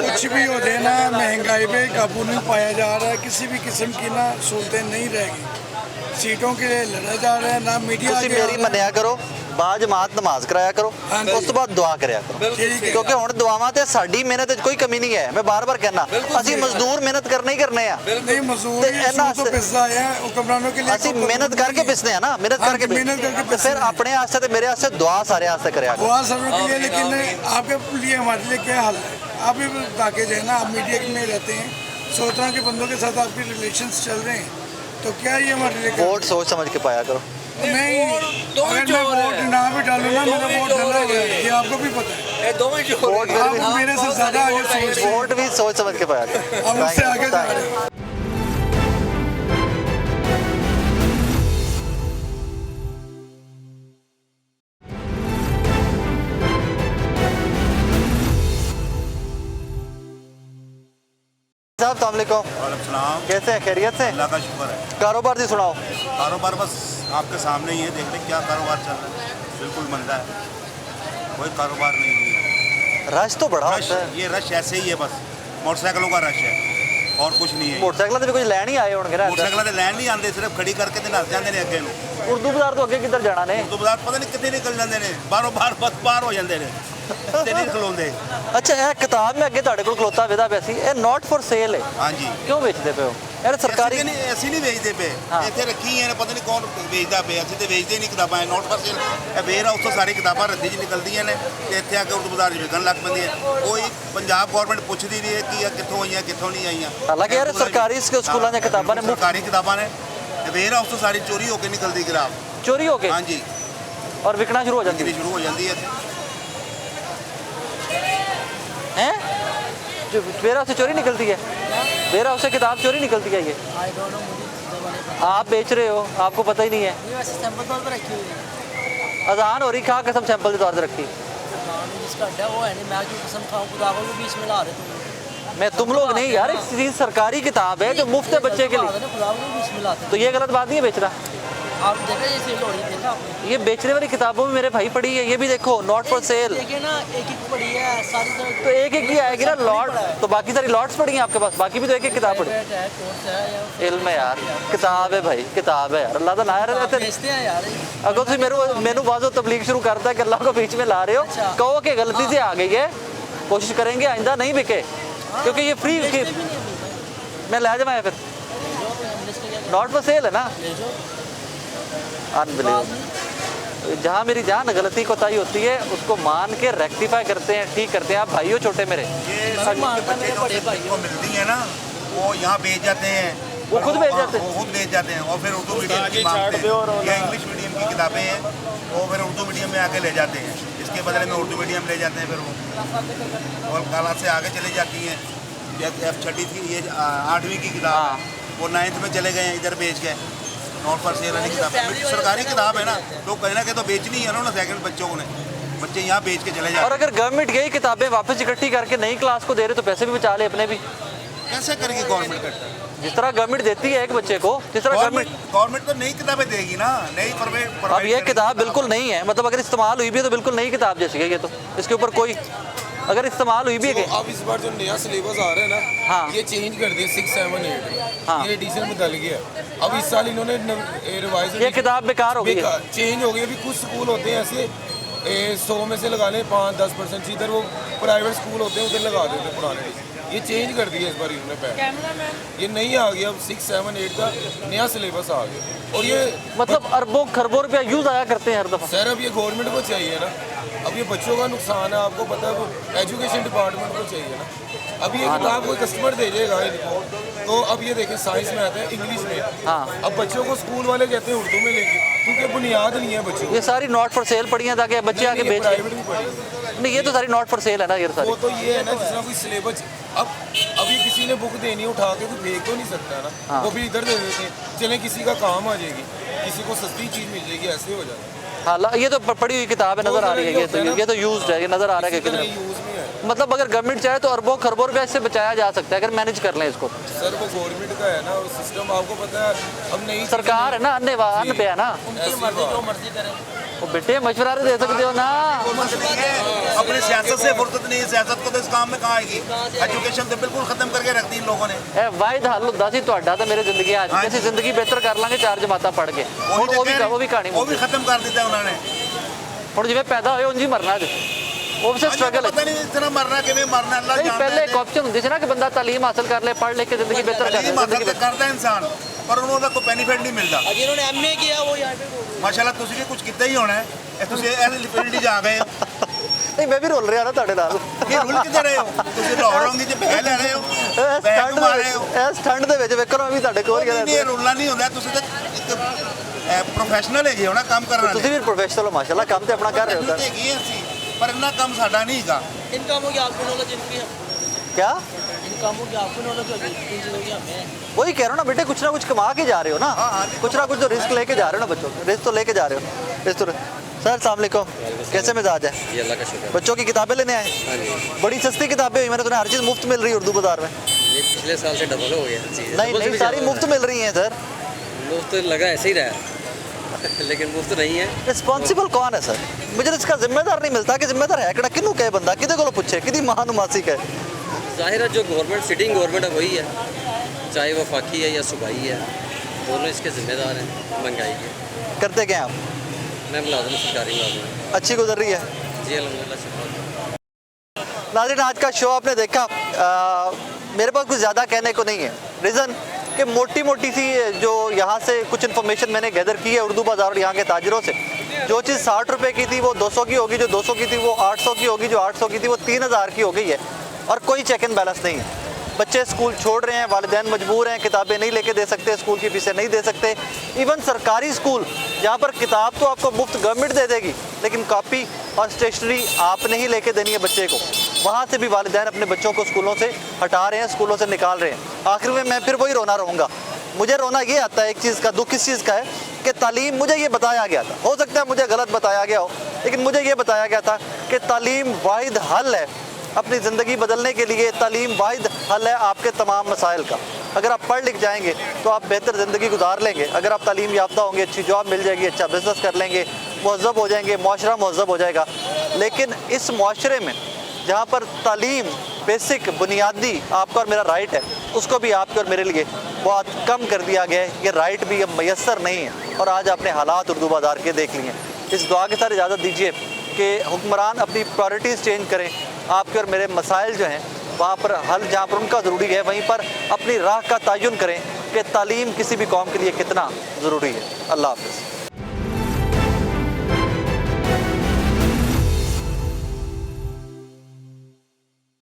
कुछ भी हो जाए ना, महंगाई पे काबू नहीं पाया जा रहा है। किसी भी किस्म की ना सहूलतें नहीं रहेगी। सीटों के लिए लड़ा जा रहा है ना, मीडिया ਤੁਸੀਂ ਮੇਰੀ ਮੰਨਿਆ ਕਰੋ, ਬਾਜਮਾਤ ਨਮਾਜ਼ ਕਰਾਇਆ ਕਰੋ, ਉਸ ਤੋਂ ਬਾਅਦ ਦੁਆ ਕਰਿਆ ਕਰੋ, ਕਿਉਂਕਿ ਹੁਣ ਦੁਆਵਾਂ ਤੇ ਸਾਡੀ ਮਿਹਨਤ ਵਿੱਚ ਕੋਈ ਕਮੀ ਨਹੀਂ ਹੈ। ਮੈਂ ਬਾਰ-ਬਾਰ ਕਹਿਣਾ, ਅਸੀਂ ਮਜ਼ਦੂਰ ਮਿਹਨਤ ਕਰਨੇ ਹੀ ਕਰਨੇ ਆ। नहीं मजदूर तो पिसदा है हुक्मरानों के लिए। ਅਸੀਂ ਮਿਹਨਤ ਕਰਕੇ ਪਿਸਦੇ ਆ ਨਾ, ਮਿਹਨਤ ਕਰਕੇ ਤੇ ਫਿਰ ਆਪਣੇ ਵਾਸਤੇ ਤੇ ਮੇਰੇ वास्ते दुआ सारे वास्ते करें। दुआ सबों के लिए, लेकिन आपके लिए हमारे लिए क्या हल है? आप भी ताकि जो है ना, आप मीडिया में रहते हैं, सोचता के बंदों के साथ आपके रिलेशंस चल रहे हैं, तो क्या ये हमारे लिए वोट सोच समझ के पाया करो। नहीं, अगर मैं वोट ना भी डालूँ ना, मेरा वोट डला हुआ है, ये आपको भी पता है। आप मेरे से ज़्यादा आगे सोच, वोट भी सोच समझ के पाया करो। हम उससे आगे जा रहे हैं। साहब अस्सलाम वालेकुम, कैसे हैं, खैरियत से? अल्लाह का शुक्र है। कारोबार दी सुनाओ। कारोबार बस आपके सामने ही है, देख लें क्या कारोबार चल रहा है। बिल्कुल मंदा है, कोई कारोबार नहीं है। रश तो बड़ा रश, होता है। ये रश ऐसे ही है, बस मोटरसाइकिलों का रश है और कुछ नहीं है। मोटरसाइकिलों से भी कुछ लैन ही आए होंगे ना। मोटरसाइकिलों से लैन नहीं आते, सिर्फ खड़ी करके ते नस जाते हैं अगे ਨੂੰ। उर्दू बाजार तो अगे किधर जाना ने? उर्दू बाजार पता नहीं कितने निकल जाते हैं, बारों बार बस पार हो जाते हैं, ते नहीं खलोंदे। अच्छा, ਇਹ ਕਿਤਾਬ ਮੈਂ ਅੱਗੇ ਤੁਹਾਡੇ ਕੋਲ ਖਲੋਤਾ ਵੇਦਾ ਪਿਆ ਸੀ, ਇਹ ਨਾਟ ਫॉर ਸੇਲ ਹੈ। हाँ जी, ਕਿਉਂ ਵੇਚਦੇ ਪਏ ਹੋ? ਇਹ ਸਰਕਾਰੀ ਅਸੀਂ ਨਹੀਂ ਵੇਚਦੇ ਪਏ, ਇੱਥੇ ਰੱਖੀ ਹੈ, ਪਤਾ ਨਹੀਂ ਕੌਣ ਵੇਚਦਾ ਪਿਆ। ਅਸੀਂ ਤੇ ਵੇਚਦੇ ਨਹੀਂ ਕਿਤਾਬਾਂ, ਨੋਟ ਫॉर ਸੇਲ। ਇਹ ਵੇਅਰ ਹਾਊਸ ਤੋਂ ਸਾਰੀ ਕਿਤਾਬਾਂ ਰੱਦੀ 'ਚ ਨਿਕਲਦੀਆਂ ਨੇ ਤੇ ਇੱਥੇ ਆ ਕੇ ਉਰਦੂ ਬਾਜ਼ਾਰ 'ਚ ਵਿਕਣ ਲੱਗ ਪੈਂਦੀਆਂ। ਕੋਈ ਪੰਜਾਬ ਗਵਰਨਮੈਂਟ ਪੁੱਛਦੀ ਨਹੀਂ ਹੈ ਕਿ ਇਹ ਕਿੱਥੋਂ ਆਈਆਂ ਕਿੱਥੋਂ ਨਹੀਂ ਆਈਆਂ। ਹਾਲਾਂਕਿ ਯਾਰ ਸਰਕਾਰੀ ਸਕੂਲਾਂ ਦੀਆਂ ਕਿਤਾਬਾਂ ਨੇ ਮੁਫਤ ਸਰਕਾਰੀ ਕਿਤਾਬਾਂ ਨੇ, ਵੇਅਰ ਹਾਊਸ ਤੋਂ ਸਾਰੀ ਚੋਰੀ ਹੋ ਕੇ ਨਿਕਲਦੀ ਕਿਤਾਬ। ਚੋਰੀ ਹੋ ਕੇ? हाँ जी, और विकना शुरू हो जाती बिकनी शुरू हो जाती है। हैं? जो वेयर हाउस से चोरी निकलती है, वेयर हाउस से किताब चोरी निकलती है ये? आप बेच रहे हो, आपको पता ही नहीं है। सैंपल तौर पर रखी हुई है। अजान हो रही, खा कसम सैंपल के तौर पर रखी। जिसका अड्डा वो है नहीं, मैं क्यों कसम खाऊं, खुदा को भी बीच में ला रहे तुम। मैं तुम लोग नहीं यार, एक चीज सरकारी किताब है जो मुफ्त है बच्चे के लिए, खुदा को भी बीच में लाते। तो ये गलत बात नहीं है बेचना। आप देखा ये सेल हो रही है, देखा आपने? ये बेचने वाली किताबों में मेरे भाई पड़ी है, ये भी देखो नॉट फॉर सेल। देखिए ना, एक एक पड़ी है सारी तरह। तो एक एक ही आएगी ना लॉट, तो बाकी सारी लॉट्स पड़ी हैं आपके पास, बाकी भी तो एक एक किताब पड़ी। है, कोर्स है या इल्म है यार, किताब है भाई, किताब है यार। अल्लाह का नाम है। बेचते हैं यार। अगर तुम मैनू बाजो तबलीग शुरू करता है कि अल्लाह को बीच में ला रहे हो, कहो कि गलती से आ गई है, कोशिश करेंगे आइंदा नहीं बिके, क्योंकि ये फ्री मैं ले जाऊँ फिर। नॉट फॉर सेल है ना। अनबिलीवेबल। जहाँ मेरी जान गलती कोताही होती है उसको मान के रेक्टिफाई करते हैं, ठीक करते हैं। आप भाइयों छोटे मेरे, ये बच्चे जो मिलती है ना, वो यहाँ बेच जाते हैं, वो खुद बेच जाते हैं। वो खुद बेच जाते हैं और फिर उर्दू मीडियम की मांगते हैं या इंग्लिश मीडियम की किताबें हैं, वो फिर उर्दू मीडियम में आके ले जाते हैं। इसके बदले में उर्दू मीडियम ले जाते हैं, फिर वो और काला से आगे चले जाती हैं। जैसे F6 थी, ये 8वीं की किताब, वो 9th में चले गए हैं, इधर बेच गए। नॉट फॉर सेल वाली किताब सरकारी किताब है ना, तो कहीं ना कहीं तो बेचनी है ना सेकंड बच्चों को ने, बच्चे यहाँ बेच के चले जाते। और अगर गवर्नमेंट यही किताबें वापस इकट्ठी करके नई क्लास को दे रहे तो पैसे भी बचा ले अपने भी। कैसे करेगी गवर्नमेंट करता है? जिस तरह गवर्नमेंट देती है एक बच्चे को, जिस तरह गवर्नमेंट तो नई किताबें देगी ना, नई अब ये किताब बिल्कुल नहीं है, मतलब अगर इस्तेमाल हुई भी है तो बिल्कुल नई किताब जैसी है ये, तो इसके ऊपर कोई अगर इस्तेमाल हुई भी है। अब इस बार जो नया सिलेबस आ रहा है ना, हाँ, ये चेंज कर दिया 6, 7, 8। हाँ, ये एडिशन बदल गया। अब इस साल इन्होंने रिवाइज, ये किताब बेकार हो गई है, चेंज हो गई। अभी कुछ स्कूल होते हैं ऐसे 100 में से लगा लें 5-10% इधर वो प्राइवेट स्कूल होते हैं उधर लगा देते हैं पुराने। ये चेंज कर दिया इस बार इन्होंने पैटर्न, ये नहीं आ गया। अब 6, 7, 8 का नया सिलेबस आ गया और ये मतलब अरबों खरबों रुपया यूज आया करते हैं हर दफा। सर अब ये गवर्नमेंट को चाहिए ना, अब ये बच्चों का नुकसान है, आपको पता है, एजुकेशन डिपार्टमेंट को चाहिए ना। अब ये किताब कोई कस्टमर दे जाएगा इनको, तो अब ये देखें साइंस में आता है इंग्लिश में, हाँ। अब बच्चों को स्कूल वाले कहते हैं उर्दू में लेंगे क्योंकि बुनियाद नहीं है बच्चों को। ये सारी नॉट फॉर सेल पड़ी हैं ताकि बच्चे आके बेच प्राइवेट भी पढ़ी, नहीं, ये तो सारी नॉट फॉर सेल है ना ये सारी। वो तो ये है ना जिस तरह कोई सिलेबस अब ये किसी ने बुक देनी उठा के कोई फेंक तो नहीं सकता ना, हाँ। वो भी इधर दे देते हैं, चलें किसी का काम आ जाएगी, किसी को सस्ती चीज़ मिल जाएगी, ऐसे हो जाता है। हाँ, ये तो पड़ी हुई किताब है, नज़र आ रही है, ये तो यूज्ड है, ये नज़र आ रहा है कि कितने यूज़ में है। मतलब अगर गवर्नमेंट चाहे तो अरबों खरबों रुपया इससे बचाया जा सकता है अगर मैनेज कर लें इसको। सर वो गवर्नमेंट का है ना, वो सिस्टम आपको पता है, अब नहीं सरकार है ना, अन्य पे है ना, उनकी मर्जी जो मर्जी करें। वो बेटे मशवरा दे सकते हो ना। अपनी सियासत से फुर्सत नहीं है, सियासत को तो इस काम में कहाँ आएगी। एजुकेशन तो बिल्कुल खत्म करके रख दी इन लोगों ने। ए वाहिद हल हुंदा सी तुहाडा ते मेरे जिंदगी आज ਅਸੀਂ ਜ਼ਿੰਦਗੀ ਬਿਹਤਰ ਕਰ ਲਾਂਗੇ 4 ਜਮਾਤਾਂ ਪੜ੍ਹ ਕੇ। ਹੁਣ ਉਹ ਵੀ ਕਹਾਣੀ वो भी खत्म कर दिया उन्होंने। ਹੁਣ ਜਿਵੇਂ ਪੈਦਾ ਹੋਏ ਉਂਝ ਹੀ ਮਰਨਾ ਜੇ। ਉਹ ਸੇ ਸਟਰਗਲ पता नहीं इतना मरना किਵੇਂ मरना अल्लाह नहीं, जानता पहले है। एक ऑप्शन होती थी ना कि बंदा तालीम हासिल कर ले, पढ़ लिख के जिंदगी बेहतर कर ले, तालीम हासिल जिंदगी करता है इंसान पर उन्होंने कोई बेनिफिट नहीं मिलता। जिन्होंने एमए किया वो यहाँ पे माशाल्लाह ਤੁਸੀਂ ਵੀ ਕੁਝ ਕੀਤਾ ਹੀ ਹੋਣਾ ਹੈ, ਤੁਸੀਂ ਇਸ ਫੀਲਡ 'ਚ ਆ ਗਏ ਹੋ। नहीं मैं भी रोल रहा ना ਤੁਹਾਡੇ ਨਾਲ। ਇਹ ਰੁਲ ਕਿੱਥੇ ਰਹੇ ਹੋ ਤੁਸੀਂ? ਲਾਹੌਰ ਹੋਂਗੇ ਜੇ ਬਹਿ ਲੈ ਰਹੇ ਹੋ, ਬੈਗ ਮਾਰ ਰਹੇ ਹੋ। ਇਸ ਠੰਡ ਦੇ ਵਿੱਚ ਵੇਖੋ ਨਾ ਵੀ ਤੁਹਾਡੇ ਕੋਲ ਹੀ ਨਹੀਂ ਇਹ ਰੁਲਣਾ ਨਹੀਂ ਹੁੰਦਾ, ਤੁਸੀਂ ਤਾਂ ਇੱਕ ਪ੍ਰੋਫੈਸ਼ਨਲ ਹੈਗੇ ਹੋ ਨਾ ਕੰਮ ਕਰਨ ਵਾਲੇ। ਤੁਸੀਂ ਵੀ ਪ੍ਰੋਫੈਸ਼ਨਲ ਹੋ ਮਾਸ਼ਾਅੱਲਾ, ਕੰਮ ਤੇ ਆਪਣਾ ਕਰ ਰਹੇ ਹੋ ਸਰ। ਹੈਗੀ ਹੈ ਅਸੀਂ ਪਰ ਇੰਨਾ ਕੰਮ ਸਾਡਾ ਨਹੀਂ ਹੈਗਾ। इन कामों की आपको नॉलेज इनकी है, क्या इन कामों की आपको नॉलेज होगी, इन चीज़ों की हमें है। वही कह रहा हूँ ना बेटे, कुछ ना कुछ कमा के जा रहे हो ना, कुछ ना कुछ तो रिस्क लेके जा रहे हो ना बच्चों, रिस्क तो लेके जा रहे हो। रिस्क तो सर अस्सलाम वालेकुम, कैसे मिजाज है? ये अल्लाह का शुक्र। बच्चों की किताबें लेने आए? हाँ जी, बड़ी सस्ती किताबें हुई, मैंने सुना हर चीज़ मुफ्त मिल रही है उर्दू बाजार में। ये पिछले साल से डबल हो गया चीज़। नहीं नहीं, सारी मुफ्त मिल रही हैं सर। मुफ्त लगा ऐसे ही रहा लेकिन मुफ्त नहीं है। रिस्पॉन्सिबल कौन है सर? मुझे तो इसका जिम्मेदार नहीं मिलता कि जिम्मेदार है किड़ा, किनू कहे बंदा, किदे को पूछे, किदी महानुमासी कहे। जाहिर है जो गवर्नमेंट सिटिंग गवर्नमेंट है वही है, चाहे वफाकी है या सूबाई है, दोनों इसके जिम्मेदार हैं महंगाई के। करते क्या हैं आप? मैं मुलाजिम सरकारी मुलाजिम हूँ। अच्छी गुजर रही है जी अल्हम्दुलिल्लाह शुक्र। नाज़रीन, आज का शो आपने देखा, मेरे पास कुछ ज़्यादा कहने को नहीं है। रीज़न कि मोटी मोटी सी जो यहाँ से कुछ इन्फॉर्मेशन मैंने गैदर की है उर्दू बाज़ार और यहाँ के ताजरों से, जो चीज़ 60 रुपये की थी वो 200 की होगी, जो 200 की थी वो 800 की होगी, जो 800 की थी वो 3000 की हो गई है, और कोई चेक एंड बैलेंस नहीं है। बच्चे स्कूल छोड़ रहे हैं, वालिदैन मजबूर हैं, किताबें नहीं लेके दे सकते, स्कूल की फीसें नहीं दे सकते। इवन सरकारी स्कूल जहाँ पर किताब तो आपको मुफ्त गवर्नमेंट दे देगी, लेकिन कॉपी और स्टेशनरी आपने ही लेके देनी है बच्चे को, वहाँ से भी वालिदैन अपने बच्चों को स्कूलों से हटा रहे हैं, स्कूलों से निकाल रहे हैं। आखिर में मैं फिर वही रोना रहूँगा। मुझे रोना ये आता है, एक चीज़ का दुख इस चीज़ का है कि तालीम, मुझे ये बताया गया था, हो सकता है मुझे गलत बताया गया हो, लेकिन मुझे ये बताया गया था कि तालीम वाहिद हल है अपनी ज़िंदगी बदलने के लिए, तालीम वाहिद हल है आपके तमाम मसाइल का। अगर आप पढ़ लिख जाएंगे तो आप बेहतर ज़िंदगी गुजार लेंगे। अगर आप तालीम याफ्ता होंगे, अच्छी जॉब मिल जाएगी, अच्छा बिज़नेस कर लेंगे, महज़ब हो जाएंगे, मुआशरा महज़ब हो जाएगा। लेकिन इस मुआशरे में जहाँ पर तालीम बेसिक बुनियादी आपका और मेरा राइट है, उसको भी आपके और मेरे लिए बहुत कम कर दिया गया है। ये राइट भी अब मैसर नहीं है, और आज आपने हालात उर्दू बाज़ार के देख लिए हैं। इस दुआ के साथ इजाज़त दीजिए कि हुक्मरान अपनी प्रायोरिटीज़ चेंज करें, आपके और मेरे मसाइल जो हैं वहाँ पर हल जहाँ पर उनका ज़रूरी है वहीं पर अपनी राह का तयन करें कि तालीम किसी भी कौम के लिए कितना ज़रूरी है। अल्लाह हाफ़िज़।